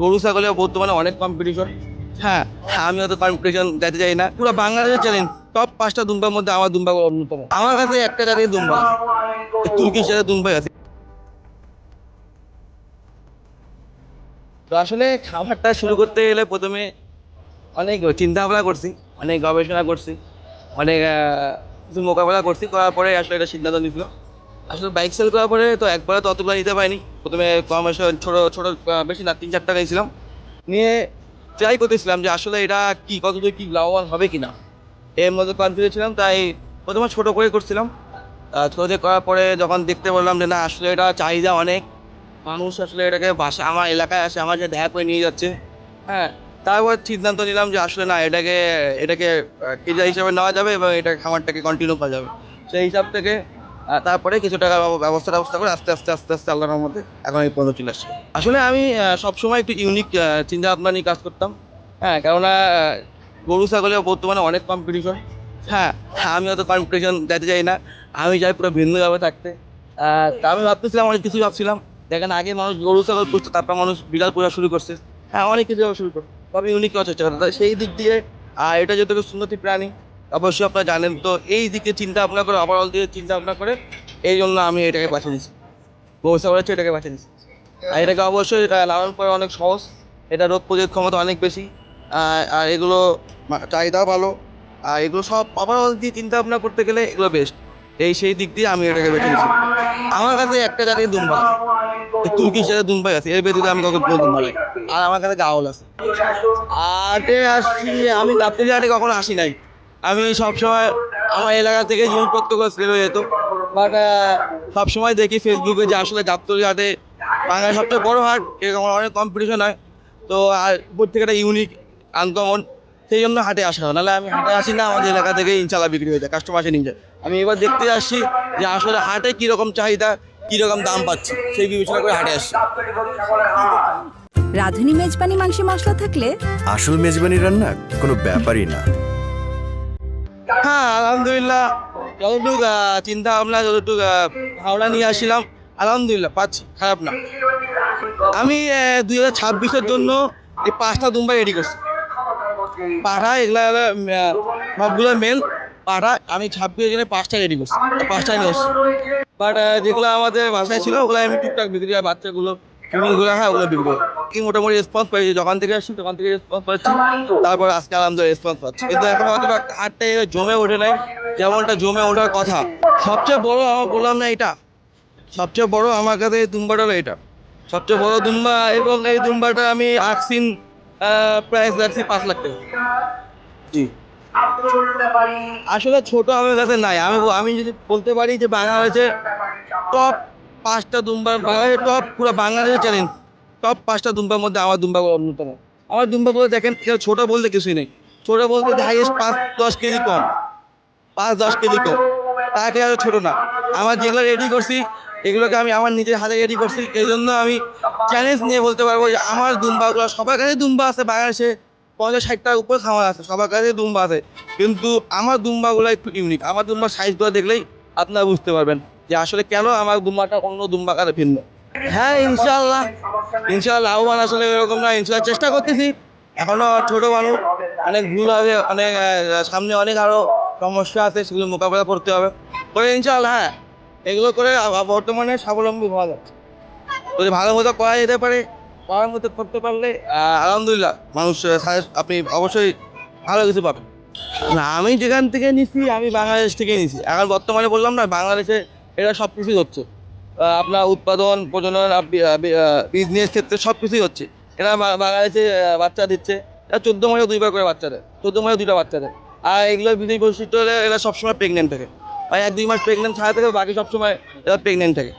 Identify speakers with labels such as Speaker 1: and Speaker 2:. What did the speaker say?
Speaker 1: গরু ছাগলের বর্তমানে অনেক কম্পিটিশন। হ্যাঁ, আমি অত কম্পিটিশন যেতে চাই না। পুরো বাংলাদেশের চ্যালেঞ্জ, টপ 5টা দুম্বার মধ্যে আমার দুম্বা অন্যতম। আমার কাছে একটা জাতীয় দুম্বা, তুর্কি সেটা দুম্বাই আছে। তো আসলে খাবারটা শুরু করতে গেলে প্রথমে অনেক চিন্তা ভাবনা করছি, অনেক গবেষণা করছি, অনেক কিছু মোকাবেলা করছি। করার পরে আসলে এটা সিদ্ধান্ত নিছিল। আসলে বাইক সেল করার পরে তো একবারে তো অতগুলো নিতে পারিনি। প্রথমে কম ছোটো ছোটো, বেশি না, 3-4 টাকা নিয়েছিলাম। নিয়ে ট্রাই করতেছিলাম যে আসলে এটা কি কতদূর কি লাভবান হবে কিনা, এর মধ্যে কনফিউজ ছিলাম। তাই প্রথমে ছোটো করে করছিলাম। ছোটো দিয়ে করার পরে যখন দেখতে বললাম যে না, আসলে এটা চাহিদা অনেক, মানুষ আসলে এটাকে বাসা আমার এলাকায় আসে, আমার যে দেখা করে নিয়ে যাচ্ছে। হ্যাঁ, তারপর সিদ্ধান্ত নিলাম যে আসলে না, এটাকে এটাকে কেজি হিসাবে নেওয়া যাবে এবং এটা খামারটাকে কন্টিনিউ করা যাবে। সেই হিসাব থেকে তারপরে কিছু টাকা ব্যবস্থা করে আস্তে আস্তে আস্তে আস্তে আল্লাহর মধ্যে এখন এই পর্যন্ত চলে আসছে। আসলে আমি সবসময় একটু ইউনিক চিন্তা ভাবনা নিয়ে কাজ করতাম। হ্যাঁ, কেননা গরু ছাগলের বর্তমানে অনেক কম্পিটিশন। হ্যাঁ, আমি অত কম্পিটিশন যেতে চাই না। আমি চাই পুরো ভিন্নভাবে থাকতে। তা আমি ভাবতেছিলাম, অনেক কিছু ভাবছিলাম। দেখেন, আগে মানুষ গরু ছাগল পুষতো, তারপর মানুষ বিড়াল পোষা শুরু করছে। হ্যাঁ, অনেক কিছু শুরু করছে, তবে ইউনিক হওয়ার চেষ্টা করতে। সেই দিক দিয়ে এটা যেহেতু সুন্নতি প্রাণী, অবশ্যই আপনারা জানেন, তো এই দিকে চিন্তা ভাবনা করে, ওভারঅল দিয়ে চিন্তা ভাবনা করে এই জন্য আমি এটাকে বাছে নিয়েছি। গরু ছাগল হচ্ছে, এটাকে বাছে নিয়েছি। আর এটাকে অবশ্যই লালন করা অনেক সহজ। এটা রোগ প্রতিরোধ ক্ষমতা অনেক বেশি। আর এগুলো চাহিদাও ভালো। আর এগুলো সব ওভারঅল দিয়ে চিন্তা ভাবনা করতে গেলে এগুলো বেস্ট। সেই দিক দিয়ে আমি এটাকে বেছে নিয়েছি। আমার কাছে একটা জাতীয় দুম্বা, তুর্কি সেটা দুম্বাই আছে, এর ব্যতীত আমি কাউকে কোনো দুম্বা নাই। আর আমার কাছে গাওল আছে। আটে আসছি, আমি গাবতলী হাটে কখনো আসি নাই। আমি সবসময় আমার এলাকা থেকে জিনিসপত্র সেল হয়ে যেত। বাট সবসময় দেখি ফেসবুকে যে আসলে গাবতলী হাটে বাংলার সবচেয়ে বড় হাট, এরকম অনেক কম্পিটিশন হয়। তো আর উপর থেকে একটা ইউনিক, আনকমন, সেই জন্য হাটে আসা হয়। নাহলে আমি হাটে আসি না, আমাদের এলাকা থেকে ইনশাল্লাহ বিক্রি হয়ে যায়, কাস্টমার আসে নিয়ে যায়। আমি এবার দেখতে আসছি যে আসলে হাটে কীরকম চাহিদা, কীরকম দাম পাচ্ছি, সেই বিবেচনা করে হাটে আসছি।
Speaker 2: রাঁধুনি মেজবানি মাংসে মশলা থাকলে
Speaker 3: আসল মেজবানি রান্না কোনো ব্যাপারই না।
Speaker 1: হ্যাঁ, আলহামদুলিল্লাহ, যতটুকু চিন্তা ভাবনা, যতটুকু ভাবনা নিয়ে আসছিলাম, আলহামদুলিল্লাহ পাচ্ছি, খারাপ না। আমি 2026-এর জন্য এই 5টা দুম্বা রেডি করছি। পাঠা এগুলা সবগুলো মেল পাঠা। আমি 26-এর জন্য 5টা রেডি করছি, 5টাই নিয়ে আসছি। বাট যেগুলো আমাদের বাসায় ছিল ওগুলো আমি টুকটাক বিক্রি হয়, বাচ্চাগুলো ফিমেলগুলো, হ্যাঁ ওগুলো বিক্রি হয়। কি মোটামুটি রেসপন্স পাইছি, যখন থেকে আসছি তখন থেকে রেসপন্স পাচ্ছি। তারপর আজকে আলহামদুলিল্লাহ রেসপন্স পাচ্ছি, কিন্তু এখন হয়তো হাটটা জমে ওঠে নাই যেমনটা জমে ওঠার কথা। সবচেয়ে বড় আমার বললাম না, এটা সবচেয়ে বড় আমার কাছে এই দুম্বাটা হলো এটা সবচেয়ে বড় দুম্বা। এবং এই দুম্বাটা আমি আকসিন প্রাইস রাখছি 5 লাখ টাকা। জি, আসলে ছোট আমার কাছে নাই। আমি যদি বলতে পারি যে বাংলাদেশে টপ 5টা দুম্বার, বাংলাদেশের টপ, পুরো বাংলাদেশের চ্যালেঞ্জ, টপ 5টা দুম্বার মধ্যে আমার দুম্বাগুলো অন্যতম। আমার দুম্বাগুলো দেখেন, কেউ ছোটো বলতে কিছুই নেই। ছোটো বলতে হাইয়েস্ট 5-10 কেজি কম, 5-10 কেজি কম, তাকে আরও ছোটো না। আমার যেগুলো রেডি করছি এগুলোকে আমি আমার নিজের হাতে রেডি করছি। এই জন্য আমি চ্যালেঞ্জ নিয়ে বলতে পারবো যে আমার দুম্বাগুলো, সবার কাছে দুম্বা আছে বাংলাদেশে, 50-60টার উপরে খামার আছে, সবার কাছে দুম্বা আছে, কিন্তু আমার দুম্বাগুলো একটু ইউনিক। আমার দুম্বার সাইজগুলো দেখলেই আপনারা বুঝতে পারবেন যে আসলে কেন আমার দুম্বাটা অন্য দুম্বার কাছে ভিন্ন। হ্যাঁ, ইনশাআল্লাহ, ইনশাআল্লাহ লাভবান আসলে এরকম না, ইনশাআল্লাহ চেষ্টা করতেছি। এখনো ছোট মানুষ, অনেক ভুল হবে, অনেক সামনে অনেক আরও সমস্যা আছে, সেগুলো মোকাবেলা করতে হবে। করে ইনশাআল্লাহ, হ্যাঁ, এগুলো করে বর্তমানে স্বাবলম্বী হওয়া যাচ্ছে। যদি ভালো মতো করা যেতে পারে, করার মতো করতে পারলে আলহামদুলিল্লাহ মানুষ আপনি অবশ্যই ভালো কিছু পাবেন। না, আমি যেখান থেকে নিছি আমি বাংলাদেশ থেকে নিছি। এখন বর্তমানে বললাম না, বাংলাদেশে এটা সব কিছুই হচ্ছে। আপনার উৎপাদন, প্রজনন, বিজনেস ক্ষেত্রে সব কিছুই হচ্ছে। এরা বাংলাদেশে বাচ্চা দিচ্ছে। এরা 14 মাসে 2বার করে বাচ্চা দেয়, 14 মাসে 2টা বাচ্চা দেয়। আর এগুলোর বিশেষ বৈশিষ্ট্য হলে এরা সবসময় প্রেগনেন্ট থাকে। মানে 1-2 মাস প্রেগনেন্ট ছাড়া থাকে, বাকি সবসময় এরা প্রেগনেন্ট থাকে।